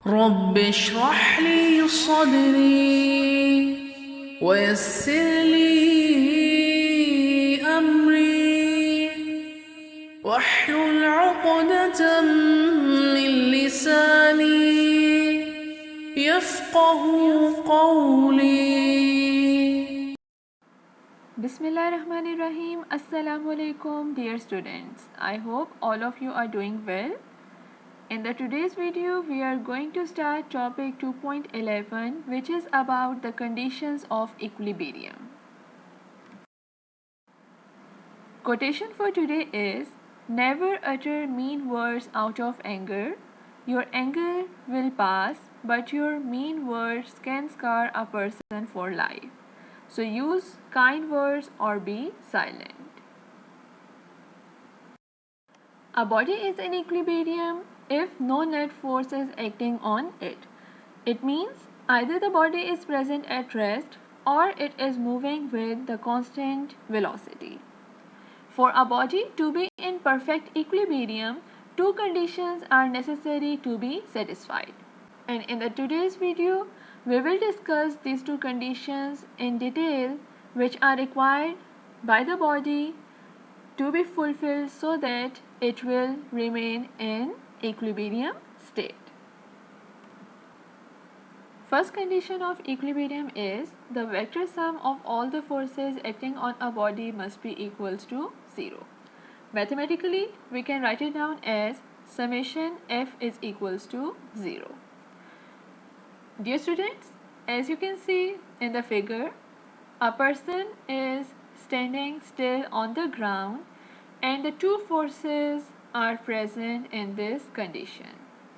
رب اشرح لي صدري ويسر لي أمري واحلل عقدة من لساني يفقه قولي. Bismillahirrahmanirrahim. Assalamu alaikum, dear students. I hope all of you are doing well. In the today's video, we are going to start topic 2.11, which is about the conditions of equilibrium. Quotation for today is, never utter mean words out of anger. Your anger will pass, but your mean words can scar a person for life. So use kind words or be silent. A body is in equilibrium if no net force is acting on it. It means either the body is present at rest or it is moving with the constant velocity. For a body to be in perfect equilibrium, two conditions are necessary to be satisfied. And in the today's video, we will discuss these two conditions in detail, which are required by the body to be fulfilled so that it will remain in equilibrium state. First condition of equilibrium is the vector sum of all the forces acting on a body must be equals to 0. Mathematically, we can write it down as summation F is equals to 0. Dear students, as you can see in the figure, a person is standing still on the ground and the two forces are present in this condition.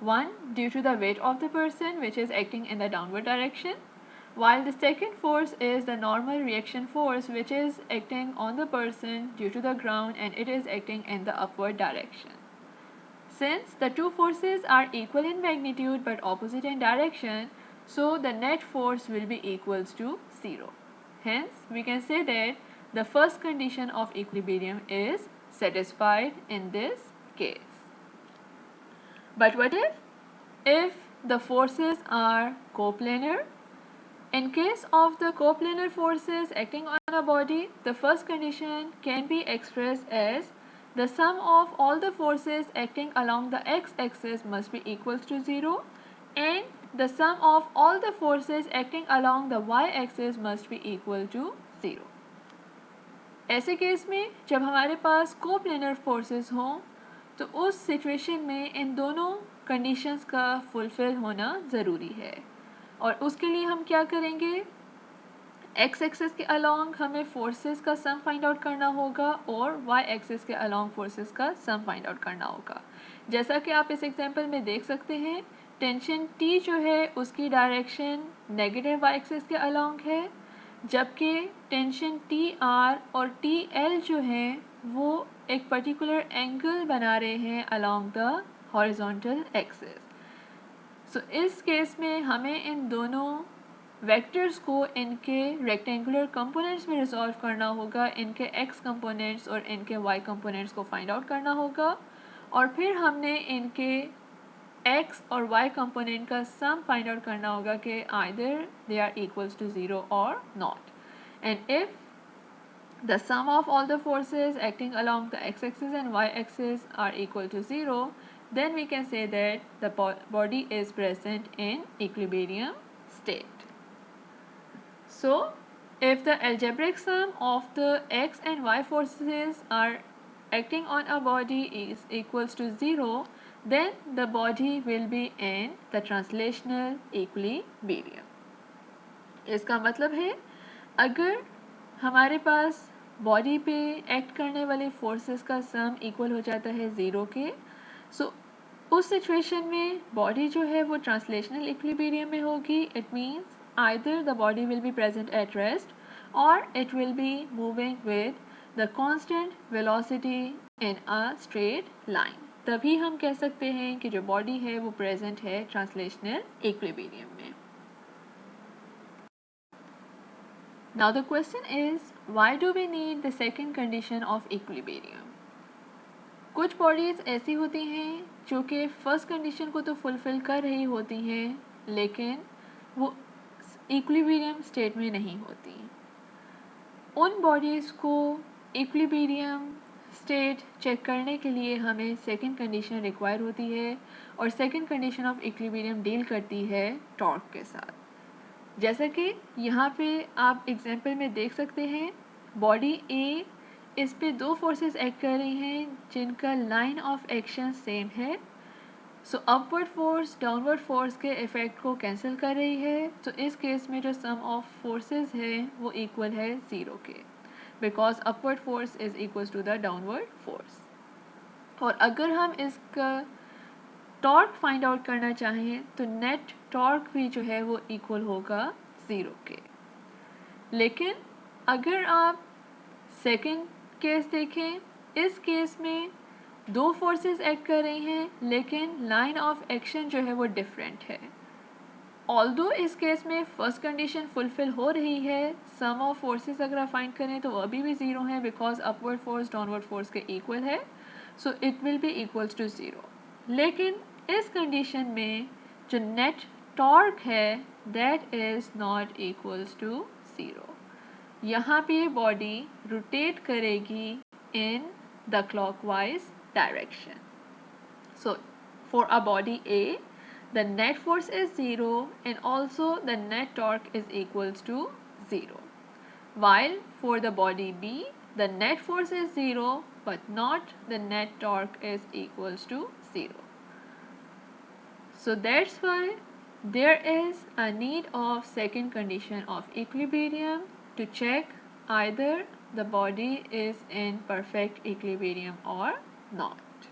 One, due to the weight of the person which is acting in the downward direction, while the second force is the normal reaction force which is acting on the person due to the ground and it is acting in the upward direction. Since the two forces are equal in magnitude but opposite in direction, so the net force will be equals to 0. Hence, we can say that the first condition of equilibrium is satisfied in this case. But what if the forces are coplanar? In case of the coplanar forces acting on a body, the first condition can be expressed as the sum of all the forces acting along the x-axis must be equals to 0 and the sum of all the forces acting along the y-axis must be equal to 0. ऐसे case में जब हमारे पास coplanar forces हों तो उस situation में इन दोनों conditions का फुलफिल होना ज़रूरी है और उसके लिए हम क्या करेंगे, एक्स एक्सिस के अलोंग हमें फोर्सेस का सम फाइंड आउट करना होगा और वाई एक्सिस के अलोंग फोर्सेस का सम फाइंड आउट करना होगा. जैसा कि आप इस एग्जांपल में देख सकते हैं, टेंशन टी जो है उसकी डायरेक्शन नेगेटिव वाई एक्सिस के अलोंग है, जबकि टेंशन टी आर और टी एल जो है वो एक पर्टिकुलर एंगल बना रहे हैं अलोंग द हॉरिजॉन्टल एक्सिस. सो इस केस में हमें इन दोनों वेक्टर्स को इनके रेक्टेंगुलर कंपोनेंट्स में रिजॉल्व करना होगा, इनके एक्स कंपोनेंट्स और इनके वाई कंपोनेंट्स को फाइंड आउट करना होगा और फिर हमने इनके x और y कंपोनेंट का सम फाइंड आउट करना होगा कि either they are equals to 0 और not. And if the sum of all the forces acting along the x-axis and y-axis are equal to 0, then we can say that the body is present in equilibrium state. So, if the algebraic sum of the x and y forces are acting on a body is equals to 0, then the body will be in the translational equilibrium. इसका मतलब है अगर हमारे पास body पे act करने वाले forces का sum equal हो जाता है 0 के, सो उस सिचुएशन में बॉडी जो है वो ट्रांसलेशनल इक्विलिब्रियम में होगी. It means either the body will be present at rest और it will be moving with the constant velocity in a straight line. तभी हम कह सकते हैं कि जो बॉडी है वो प्रेजेंट है ट्रांसलेशनल इक्विलिब्रियम में. Now the question is, why do we need the second condition of equilibrium? कुछ बॉडीज़ ऐसी होती हैं जो कि फर्स्ट कंडीशन को तो फुलफ़िल कर रही होती हैं, लेकिन वो इक्विलिब्रियम स्टेट में नहीं होती। उन बॉडीज़ को इक्विलिब्रियम स्टेट चेक करने के लिए हमें सेकंड कंडीशन रिक्वायर होती है, और second condition of equilibrium deal करती है टॉर्क के साथ। जैसा कि यहाँ पे आप एग्जांपल में देख सकते हैं, बॉडी ए, इस पे दो फोर्सेस एक्ट कर रही हैं जिनका लाइन ऑफ एक्शन सेम है। सो अपवर्ड फोर्स डाउनवर्ड फोर्स के इफ़ेक्ट को कैंसिल कर रही है। तो इस केस में जो सम ऑफ फोर्सेस है वो इक्वल है ज़ीरो के, because upward force is equal to the downward force. और अगर हम इसका टॉर्क फाइंड आउट करना चाहें तो नेट टॉर्क भी जो है वो इक्वल होगा ज़ीरो के। लेकिन अगर आप सेकंड केस देखें, इस केस में दो फोर्सेस एक्ट कर रही हैं लेकिन लाइन ऑफ एक्शन जो है वो डिफरेंट है। ऑल्दो इस केस में फर्स्ट कंडीशन फुलफिल हो रही है, सम ऑफ फोर्सेस अगर आप फाइंड करें तो वो अभी भी ज़ीरो है, because upward force downward force के इक्वल है, so it will be equals to zero. लेकिन इस कंडीशन में जो नेट टॉर्क है that is not equals to zero. यहाँ पे बॉडी रोटेट करेगी in the clockwise direction. So for a body A, the net force is 0 and also the net torque is equals to 0. While for the body B, the net force is 0 but not the net torque is equals to 0. So that's why there is a need of second condition of equilibrium to check either the body is in perfect equilibrium or not.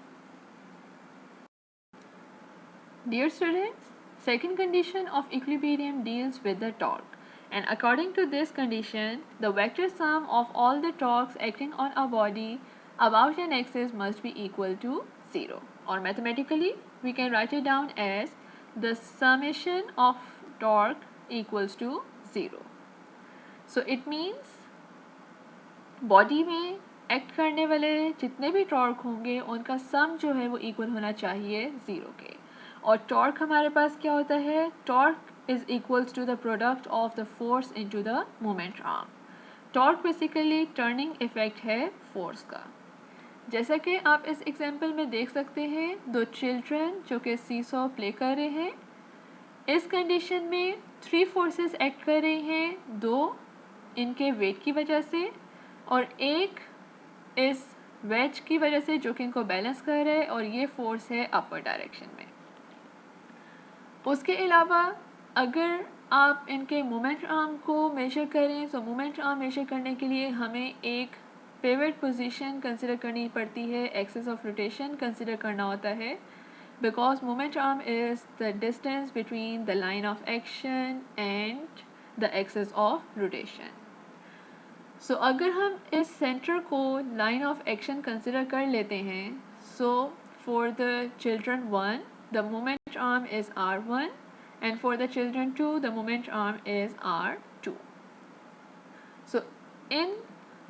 Dear students, second condition of equilibrium deals with the torque, and according to this condition, the vector sum of all the torques acting on a body about an axis must be equal to 0, or mathematically we can write it down as the summation of torque equals to 0. So it means body में act करने वाले जितने भी torque होंगे उनका सम जो है वो इक्वल होना चाहिए ज़ीरो के। और टॉर्क हमारे पास क्या होता है, torque is equals to the product of the force into the moment arm. Torque basically turning effect है फोर्स का। जैसा कि आप इस एग्जांपल में देख सकते हैं, दो चिल्ड्रन जो कि सीसॉ प्ले कर रहे हैं। इस कंडीशन में थ्री फोर्सेस एक्ट कर रही हैं, दो इनके वेट की वजह से और एक इस वेज की वजह से जो कि इनको बैलेंस कर रहा है, और ये फोर्स है अपवर्ड डायरेक्शन में। उसके अलावा अगर आप इनके मोमेंट आर्म को मेजर करें तो मोमेंट आर्म मेजर करने के लिए हमें एक पिवट पोजीशन कंसिडर करनी पड़ती है, एक्सिस ऑफ रोटेशन कंसिडर करना होता है, because moment arm is the distance between the line of action and the axis of rotation. So अगर हम इस सेंटर को लाइन ऑफ एक्शन कंसिडर कर लेते हैं, सो for the children 1 the moment arm is R1 and for the children 2 the moment arm is R2. So इन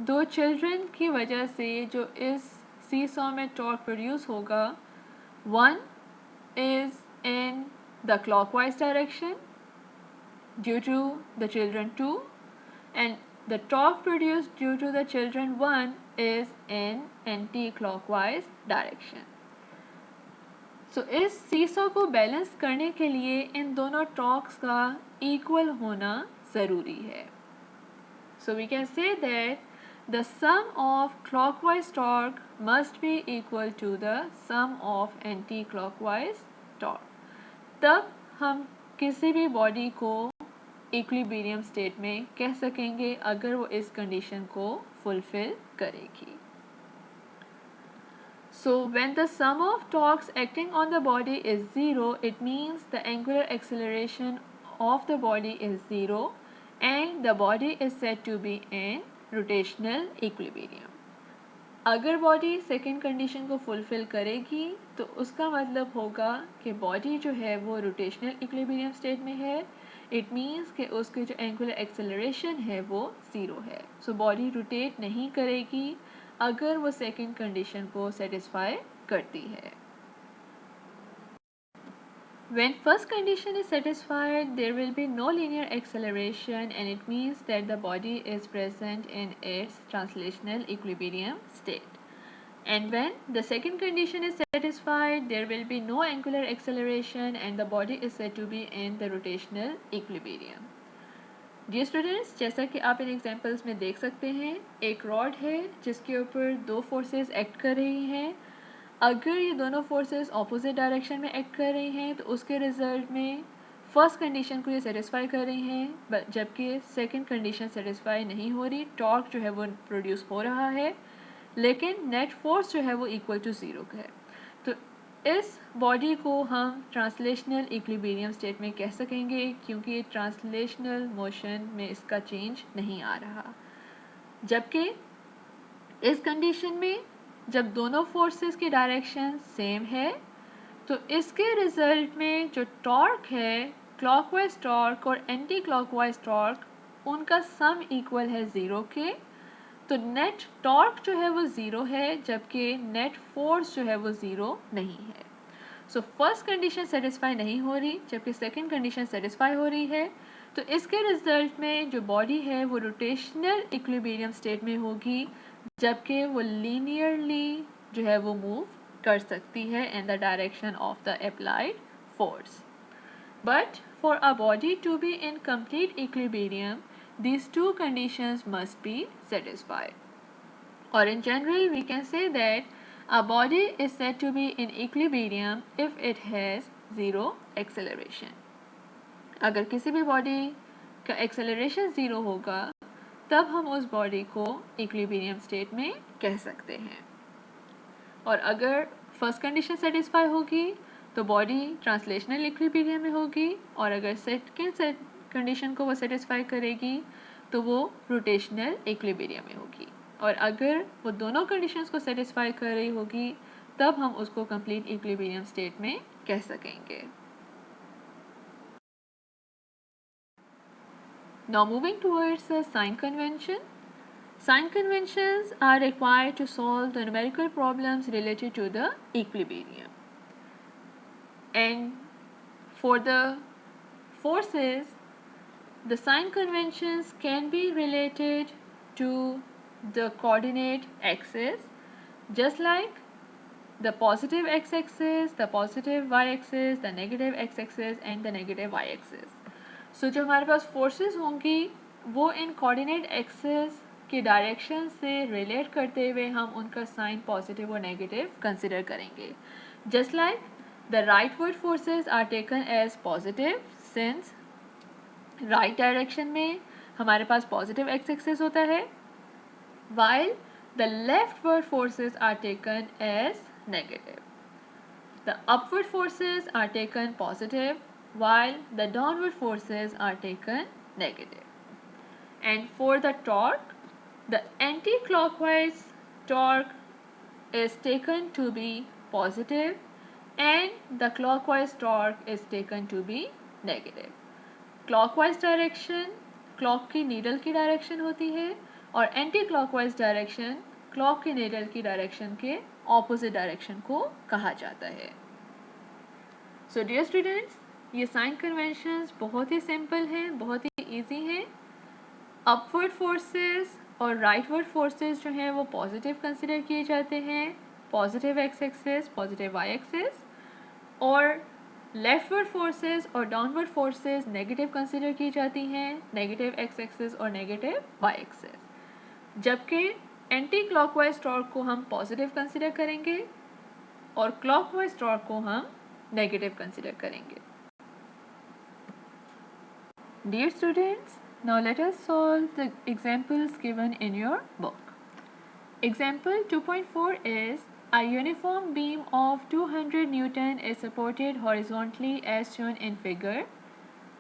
दो children की वजह से जो इस सीसॉ में टॉर्क प्रोड्यूस होगा, one is in the clockwise direction due to the children 2 and the torque produced due to the children 1 is in anti-clockwise direction. सो इस seesaw को बैलेंस करने के लिए इन दोनों टॉर्क्स का इक्वल होना ज़रूरी है। So we can say that the sum of clockwise torque must be equal to the sum of anti clockwise torque. तब हम किसी भी बॉडी को इक्विलिब्रियम स्टेट में कह सकेंगे अगर वो इस कंडीशन को फुलफिल करेगी। So when the sum of torques acting on the body is 0, it means the angular acceleration of the body is 0 and the body is said to be in rotational equilibrium. अगर body second condition को fulfil करेगी तो उसका मतलब होगा कि body जो है वो रोटेशनल इक्विलिब्रियम स्टेट में है। इट मीन्स कि उसकी जो एंगुलर एक्सेलरेशन है वो ज़ीरो है। सो बॉडी रोटेट नहीं करेगी अगर वो सेकंड कंडीशन को सेटिस्फाई करती है. When first condition is satisfied, there will be no linear acceleration, and it means that the body is present in its translational equilibrium state. And when the second condition is satisfied, there will be no angular acceleration and the body is said to be in the rotational equilibrium. Dear students, जैसा कि आप इन examples में देख सकते हैं, एक rod है जिसके ऊपर दो फोर्सेस एक्ट कर रही हैं. अगर ये दोनों फोर्सेस ऑपोजिट डायरेक्शन में एक्ट कर रही हैं तो उसके रिजल्ट में फर्स्ट कंडीशन को ये सेटिस्फाई कर रही हैं, जबकि सेकंड कंडीशन सेटिस्फाई नहीं हो रही. टॉर्क जो है वो प्रोड्यूस हो रहा है लेकिन नेट फोर्स जो है वो इक्वल टू ज़ीरो का है. तो इस बॉडी को हम ट्रांसलेशनल इक्विलिब्रियम स्टेट में कह सकेंगे क्योंकि ट्रांसलेशनल मोशन में इसका चेंज नहीं आ रहा. जबकि इस कंडीशन में जब दोनों फोर्सेस की डायरेक्शन सेम है तो इसके रिजल्ट में जो टॉर्क है, क्लॉकवाइज टॉर्क और एंटी क्लॉकवाइज टॉर्क, उनका सम इक्वल है ज़ीरो के. तो नेट टॉर्क जो है वो ज़ीरो है जबकि नेट फोर्स जो है वो ज़ीरो नहीं है. सो फर्स्ट कंडीशन सेटिस्फाई नहीं हो रही जबकि सेकंड कंडीशन सेटिस्फाई हो रही है. तो इसके रिजल्ट में जो बॉडी है वो रोटेशनल इक्विलिब्रियम स्टेट में होगी जबकि वो लीनियरली जो है वो मूव कर सकती है in the direction of the applied force. But for a body to be in complete equilibrium, these two conditions must be satisfied. Or in general, we can say that a body is said to be in equilibrium if it has zero acceleration. अगर किसी भी body का acceleration zero होगा तब हम उस body को equilibrium state में कह सकते हैं. और अगर फर्स्ट कंडीशन सेटिस्फाई होगी तो बॉडी ट्रांसलेशनल इक्विलिब्रियम में होगी और अगर सेकंड कंडीशन को वो सेटिस्फाई करेगी तो वो रोटेशनल इक्विलिब्रियम में होगी. और अगर वो दोनों कंडीशंस को सेटिस्फाई कर रही होगी तब हम उसको कंप्लीट इक्विलिब्रियम स्टेट में कह सकेंगे. Now moving towards the sign convention. Sign conventions are required to solve the numerical problems related to the equilibrium. And for the forces, the sign conventions can be related to the coordinate axis, just like the positive x-axis, the positive y-axis, the negative x-axis and the negative y-axis. So जो हमारे पास forces होंगी वो इन coordinate axis की direction से relate करते हुए हम उनका साइन पॉजिटिव और नेगेटिव कंसिडर करेंगे. Just like the rightward forces are taken as positive since right direction में हमारे पास पॉजिटिव एक्स एक्सिस होता है, while the leftward forces are taken as negative. The upward forces are taken positive while the downward forces are taken negative. And for the torque, the anti-clockwise torque is taken to be positive and the clockwise torque is taken to be negative. Clockwise direction clock की needle की direction होती है और anti-clockwise direction clock की needle की direction के opposite direction को कहा जाता है. So dear students, ये sign conventions बहुत ही simple हैं, बहुत ही easy हैं. Upward forces और राइटवर्ड फोर्सेस जो हैं वो पॉजिटिव कंसिडर किए जाते हैं, positive x axis, positive y axis, और लेफ्टवर्ड फोर्सेस और डाउनवर्ड फोर्सेस नेगेटिव कंसिडर की जाती हैं, नेगेटिव एक्स एक्सिस और नेगेटिव वाई एक्सिस. जबकि एंटी क्लॉकवाइज टॉर्क को हम पॉजिटिव कंसिडर करेंगे और क्लॉकवाइज टॉर्क को हम नेगेटिव कंसिडर करेंगे. Dear students, now let us solve the examples given in your book. Example 2.4 is a uniform beam of 200 Newton is supported horizontally as shown in figure.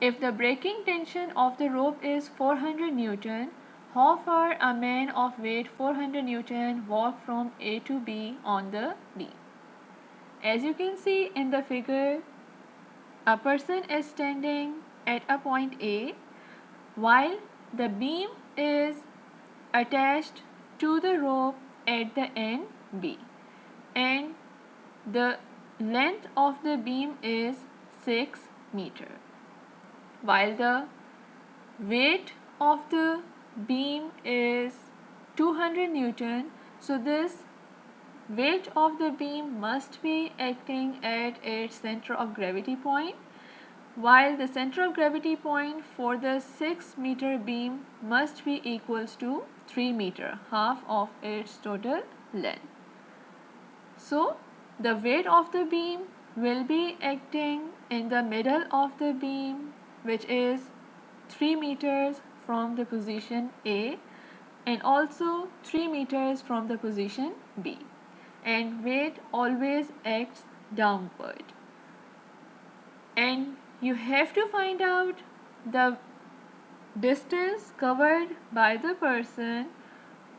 If the breaking tension of the rope is 400 Newton, how far a man of weight 400 Newton walk from A to B on the beam? As you can see in the figure, a person is standing at a point A while the beam is attached to the rope at the end B, and the length of the beam is 6 meter, while the weight of the beam is 200 Newton. So this weight of the beam must be acting at its center of gravity point, while the center of gravity point for the 6 meter beam must be equals to 3 meter, half of its total length. So the weight of the beam will be acting in the middle of the beam, which is 3 meters from the position A and also 3 meters from the position B, and weight always acts downward. And you have to find out the distance covered by the person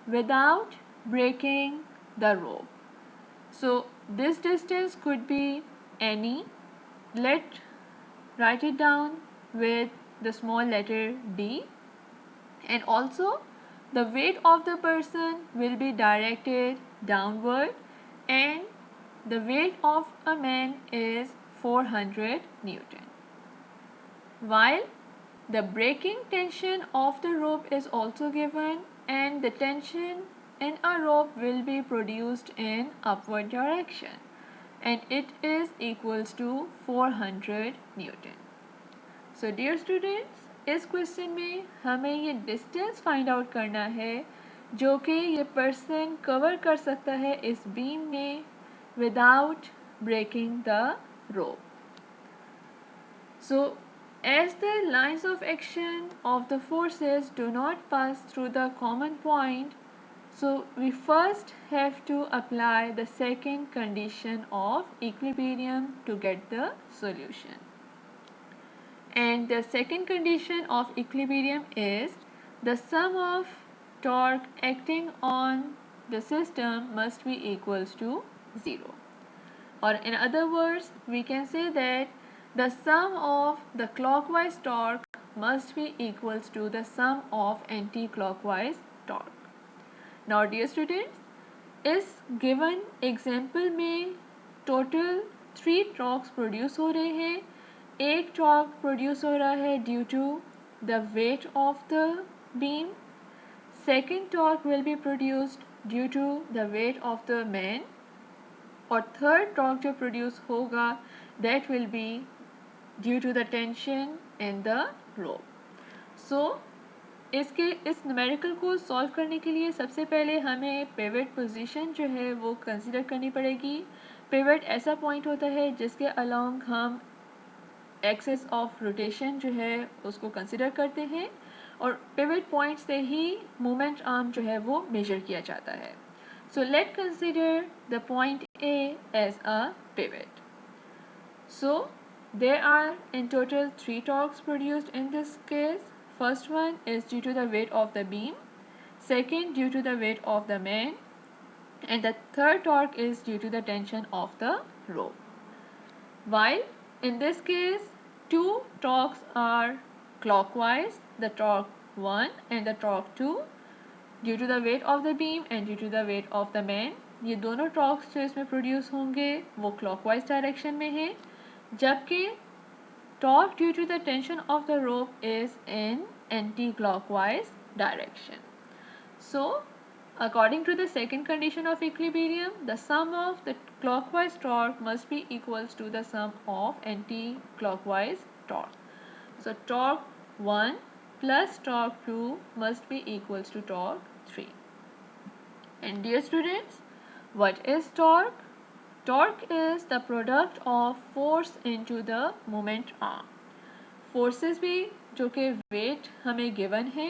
without breaking the rope. So this distance could be any. Let's write it down with the small letter D. And also the weight of the person will be directed downward, and the weight of a man is 400 Newton. While the breaking tension of the rope is also given, and the tension in a rope will be produced in upward direction, and it is equals to 400 Newton. So dear students, इस question में हमें ये distance find out करना है जो कि ये person cover कर सकता है इस बीम में without breaking the rope. So as the lines of action of the forces do not pass through the common point, so we first have to apply the second condition of equilibrium to get the solution. And the second condition of equilibrium is the sum of torque acting on the system must be equals to 0. Or in other words, we can say that the sum of the clockwise torque must be equals to the sum of anti-clockwise torque. Now dear students, इस given example में total 3 torques produce हो रहे हैं. एक torque produce हो रहा है due to the weight of the beam. Second torque will be produced due to the weight of the man. और third torque जो produce होगा that will be due to the tension in the rope. So इसके इस numerical को solve करने के लिए सबसे पहले हमें पिवट पोजीशन जो है वो कंसिडर करनी पड़ेगी. पिवट ऐसा पॉइंट होता है जिसके अलोंग हम एक्सिस ऑफ रोटेशन जो है उसको कंसिडर करते हैं, और पिवट पॉइंट से ही मोमेंट आर्म जो है वो मेजर किया जाता है. So let's consider the point A as a pivot. So there are in total 3 torques produced in this case. First one is due to the weight of the beam, second due to the weight of the man, and the third torque is due to the tension of the rope. While in this case 2 torques are clockwise, the torque 1 and the torque 2, due to the weight of the beam and due to the weight of the man. ये दोनों torques जो इसमें produce होंगे वो clockwise direction में है, जबकि torque due to the tension of the rope is in anti clockwise direction. So according to the second condition of equilibrium, the sum of the clockwise torque must be equals to the sum of anti-clockwise torque. So torque 1 plus torque 2 must be equals to torque 3. And dear students, what is torque? Torque is the product of force into the moment arm. Forces भी जो कि weight हमें given है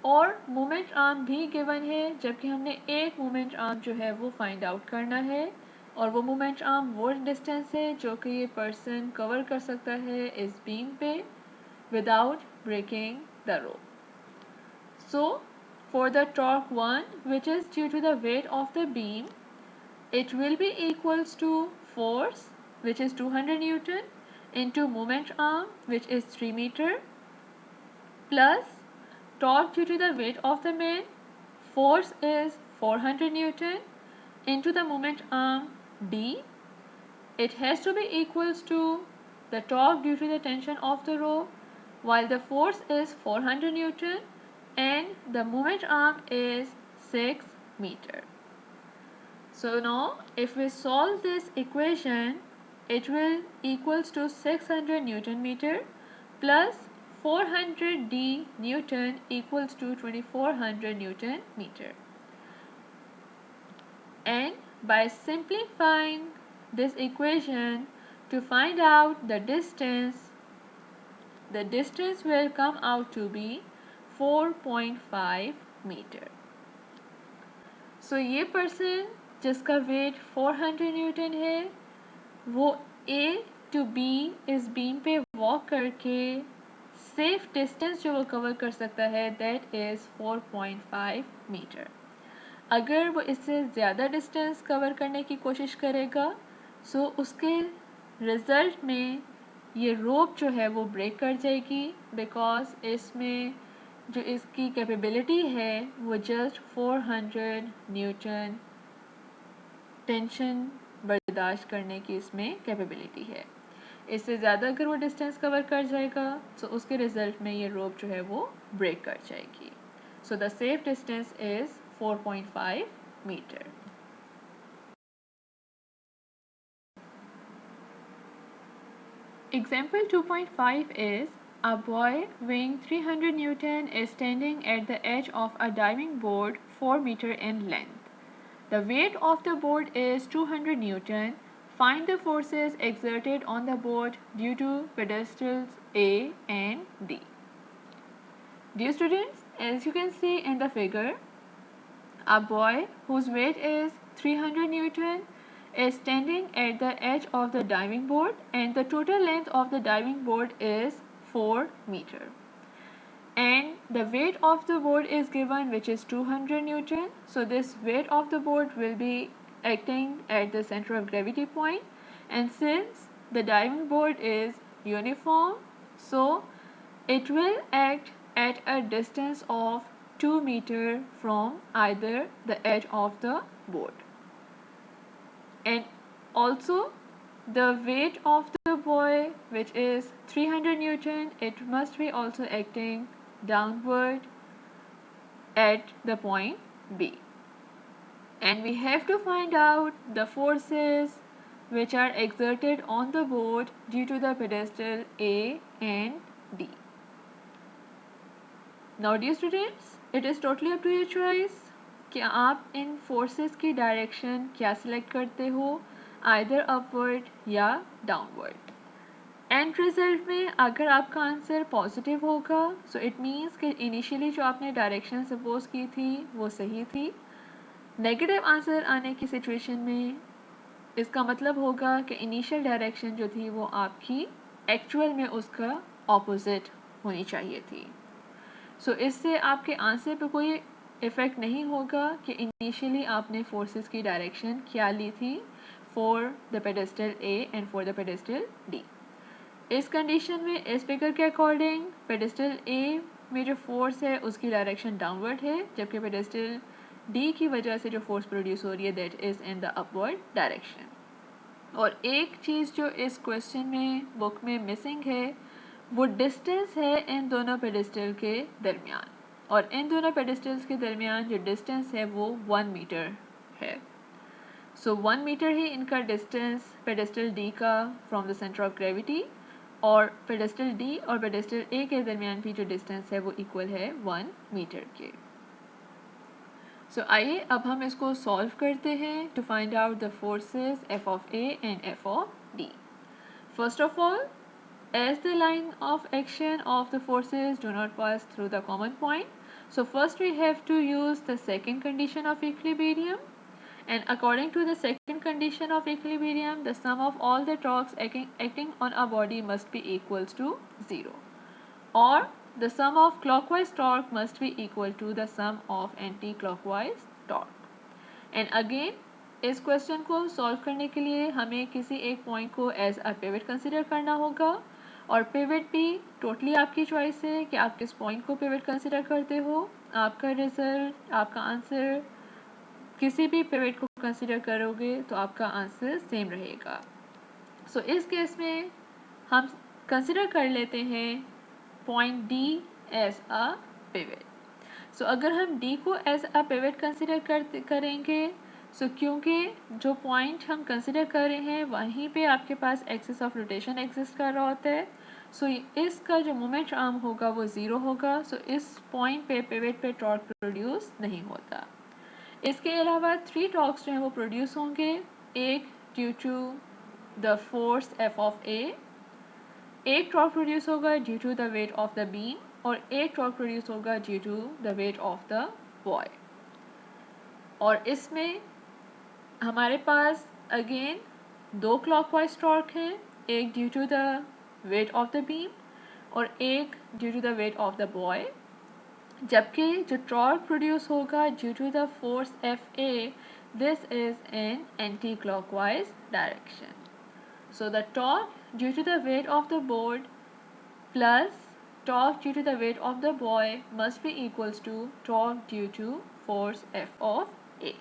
और moment arm भी given है, जबकि हमने एक मोमेंट आर्म जो है वो फाइंड आउट करना है, और वो मोमेंट आर्म वो डिस्टेंस है जो कि ये पर्सन कवर कर सकता है इस बीम पे without breaking the rope. So for the torque 1 which is due to the weight of the beam, it will be equals to force which is 200 Newton into moment arm which is 3 meter plus torque due to the weight of the man. Force is 400 Newton into the moment arm D. It has to be equals to the torque due to the tension of the rope, while the force is 400 Newton and the moment arm is 6 meter. So now if we solve this equation, it will equals to 600 Newton meter plus 400 D Newton equals to 2400 Newton meter. And by simplifying this equation to find out the distance will come out to be 4.5 meter. So ये person जिसका wait 400 Newton है वो A to B इस beam पे walk करके safe distance जो वो cover कर सकता है दैट इज़ 4.5 मीटर. अगर वो इससे ज़्यादा डिस्टेंस कवर करने की कोशिश करेगा सो उसके रिज़ल्ट में ये रोप जो है वो ब्रेक कर जाएगी बिकॉज इसमें जो इसकी कैपेबिलिटी है वो जस्ट 400 न्यूटन टेंशन बर्दाश्त करने की इसमें कैपेबिलिटी है. इससे ज़्यादा अगर वो डिस्टेंस कवर कर जाएगा तो उसके रिज़ल्ट में ये रोप जो है वो ब्रेक कर जाएगी. So the safe distance is 4.5 meter. Example 2.5 is a boy weighing 300 Newton is standing at the edge of a diving board 4 meter in length. The weight of the board is 200 Newton. Find the forces exerted on the board due to pedestals A and D. Dear students, as you can see in the figure, a boy whose weight is 300 Newton is standing at the edge of the diving board and the total length of the diving board is 4 meter. And the weight of the board is given which is 200 Newton. So this weight of the board will be acting at the center of gravity point, and since the diving board is uniform, so it will act at a distance of 2 meter from either the edge of the board. And also the weight of the boy which is 300 Newton, it must be also acting downward at the point B. And we have to find out the forces which are exerted on the board due to the pedestal A and D. Now dear students, it is totally up to your choice कि आप इन forces की direction क्या select करते हो, either upward या downward. And result में अगर आपका आंसर पॉजिटिव होगा सो इट मीन्स कि इनिशियली जो आपने डायरेक्शन सपोज की थी वो सही थी. नेगेटिव आंसर आने की सिचुएशन में इसका मतलब होगा कि इनिशियल डायरेक्शन जो थी वो आपकी एक्चुअल में उसका ऑपोजिट होनी चाहिए थी. सो इससे आपके आंसर पे कोई इफ़ेक्ट नहीं होगा कि इनिशियली आपने फोर्सेस की डायरेक्शन क्या ली थी for the pedestal A and for the pedestal D. इस कंडीशन में इस फिगर के अकॉर्डिंग पेडेस्टल ए में जो फोर्स है उसकी डायरेक्शन डाउनवर्ड है, जबकि पेडेस्टल डी की वजह से जो फोर्स प्रोड्यूस हो रही है that is in the upward direction. और एक चीज़ जो इस क्वेश्चन में बुक में मिसिंग है वो डिस्टेंस है इन दोनों पेडेस्टल के दरमियान, और इन दोनों पेडेस्टल्स के दरमियान जो डिस्टेंस है वो 1 मीटर है. सो 1 मीटर ही इनका डिस्टेंस पेडेस्टल डी का from the centre of gravity, और पेडेस्टल डी और पेडेस्टल ए के दरमियान भी जो डिस्टेंस है वो इक्वल है 1 मीटर के. सो आइए अब हम इसको सॉल्व करते हैं to find out the forces F of A and F of D. First of all, as the line of action of the forces do not pass through the common point, so first we have to use the second condition of equilibrium, and according to the second condition of equilibrium the sum of all the torques acting on a body must be equals to 0, or the sum of clockwise torque must be equal to the sum of anti-clockwise torque. And again इस question को solve करने के लिए हमें किसी एक point को as a pivot consider करना होगा, और पिवट भी टोटली आपकी चॉइस है कि आप किस पॉइंट को पिवट कंसिडर करते हो. आपका रिजल्ट, आपका आंसर किसी भी पिवट को कंसिडर करोगे तो आपका आंसर सेम रहेगा। सो इस केस में हम कंसिडर कर लेते हैं point D as a pivot. So अगर हम डी को एज अ पिवट कंसिडर करेंगे, सो क्योंकि जो पॉइंट हम कंसिडर कर रहे हैं वहीं पे आपके पास एक्सिस ऑफ रोटेशन एग्जिस्ट कर रहा होता है, सो इसका जो मोमेंट आर्म होगा वो ज़ीरो होगा। सो इस पॉइंट पे पिवट पे टॉर्क प्रोड्यूस नहीं होता। इसके अलावा 3 टॉर्क्स जो हैं वो प्रोड्यूस होंगे, एक due to the force F of A, एक टॉर्क प्रोड्यूस होगा due to the weight of the beam, और एक टॉर्क प्रोड्यूस होगा due to the weight of the boy. और इसमें हमारे पास अगेन 2 क्लॉकवाइज टॉर्क हैं, एक due to the weight of the beam और एक due to the weight of the boy, जबकि जो टॉर्क प्रोड्यूस होगा due to the force F A, this is in anti-clockwise direction. So the torque due to the weight of the board plus torque due to the weight of the boy must be equals to torque due to force F of A.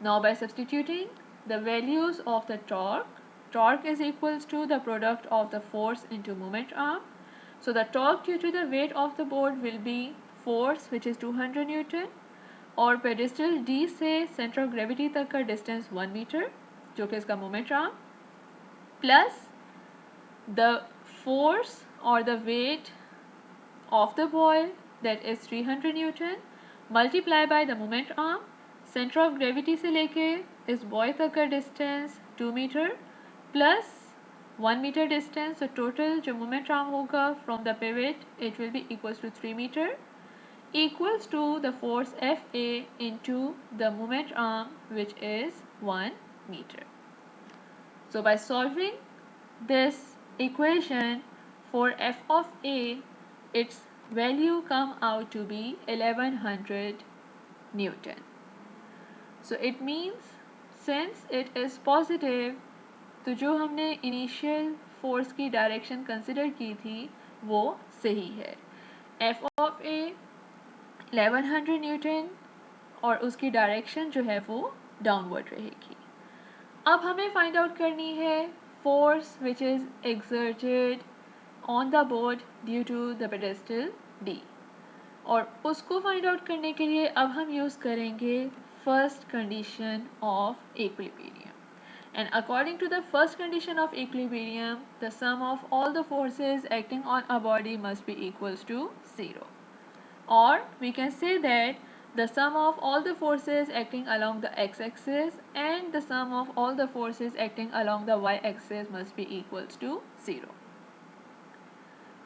Now by substituting the values of the torque is equals to the product of the force into moment arm. So the torque due to the weight of the board will be force which is 200 Newton, और pedestal D से centre of gravity तक का distance 1 metre जो कि इसका moment arm, plus the force और the weight of the boy that is 300 newton multiply by the moment arm, centre of gravity से लेके इस बॉय तक का distance 2 metre plus 1 metre distance, तो टोटल जो मोमेंट आर्म होगा from the pivot it will be equals to 3 metre equals to the force Fa into the moment arm which is 1 meter. So by solving this equation for f of A, its value come out to be 1100 Newton. So it means since it is positive, तो जो हमने initial force की direction consider की थी वो सही है। f of A 1100 Newton और उसकी डायरेक्शन जो है वो डाउनवर्ड रहेगी। अब हमें फाइंड आउट करनी है force which is exerted on the board due to the pedestal D, और उसको फाइंड आउट करने के लिए अब हम यूज़ करेंगे first condition of equilibrium. And according to the first condition of equilibrium, the sum of all the forces acting on a body must be equals to 0. Or we can say that the sum of all the forces acting along the x-axis and the sum of all the forces acting along the y-axis must be equals to 0.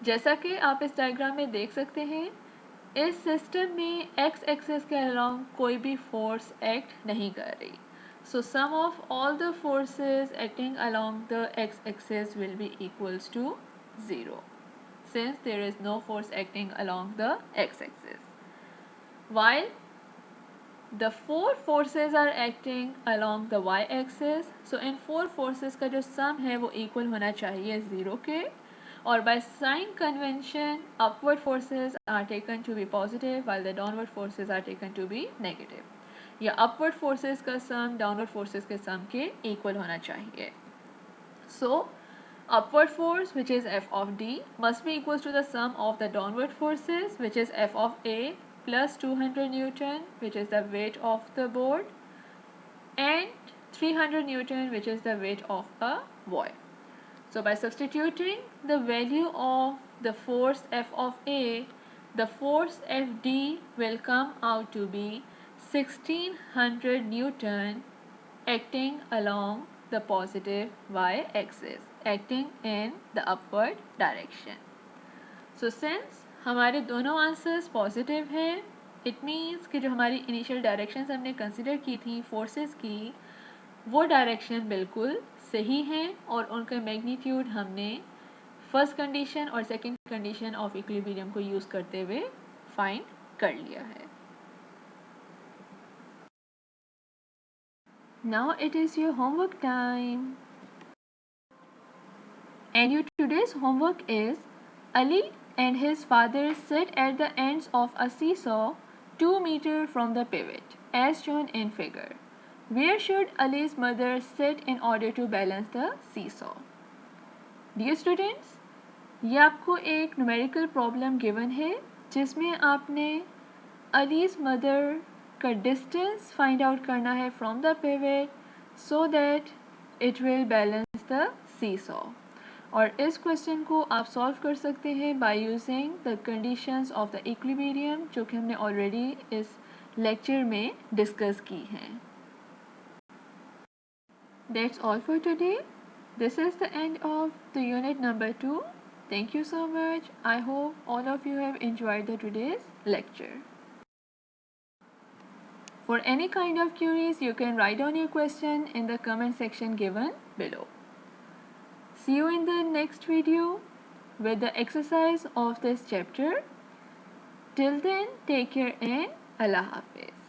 जैसा कि आप इस diagram में देख सकते हैं, इस system में x-axis के अलॉन्ग कोई भी फोर्स एक्ट नहीं कर रही. So sum of all the forces acting along the x-axis will be equals to 0, since there is no force acting along the x-axis. While the 4 forces are acting along the y-axis, so in 4 forces का जो sum है वो equal होना चाहिए 0 के, और by sign convention upward forces are taken to be positive while the downward forces are taken to be negative. या upward forces का sum downward forces के sum के equal होना चाहिए. So upward force which is F of D must be equals to the sum of the downward forces which is F of A plus 200 Newton which is the weight of the board and 300 Newton which is the weight of a boy. So by substituting the value of the force F of A, the force Fd will come out to be 1600 Newton acting along the positive y-axis, acting in the upward direction. So since हमारे दोनों answers positive हैं, it means कि जो हमारी initial directions हमने consider की थी forces की, वो डायरेक्शन बिल्कुल सही हैं और उनका मैग्नीट्यूड हमने फर्स्ट कंडीशन और सेकंड कंडीशन ऑफ इक्विलिब्रियम को यूज़ करते हुए फाइंड कर लिया है. Now it is your homework time. And your today's homework is Ali and his father sat at the ends of a seesaw 2 meters from the pivot, as shown in figure. Where should Ali's mother sit in order to balance the seesaw? Dear students, ये आपको एक numerical problem given है जिसमें आपने allies mother का distance find out करना है from the pivot so that it will balance the seesaw. और इस क्वेश्चन को आप सॉल्व कर सकते हैं by using the conditions of the equilibrium जो कि हमने ऑलरेडी इस लेक्चर में डिस्कस की हैं। That's all for today. This is the end of the unit number 2. Thank you so much. I hope all of you have enjoyed the today's lecture. For any kind of queries, you can write down your question in the comment section given below. See you in the next video with the exercise of this chapter. Till then, take care and Allah Hafiz.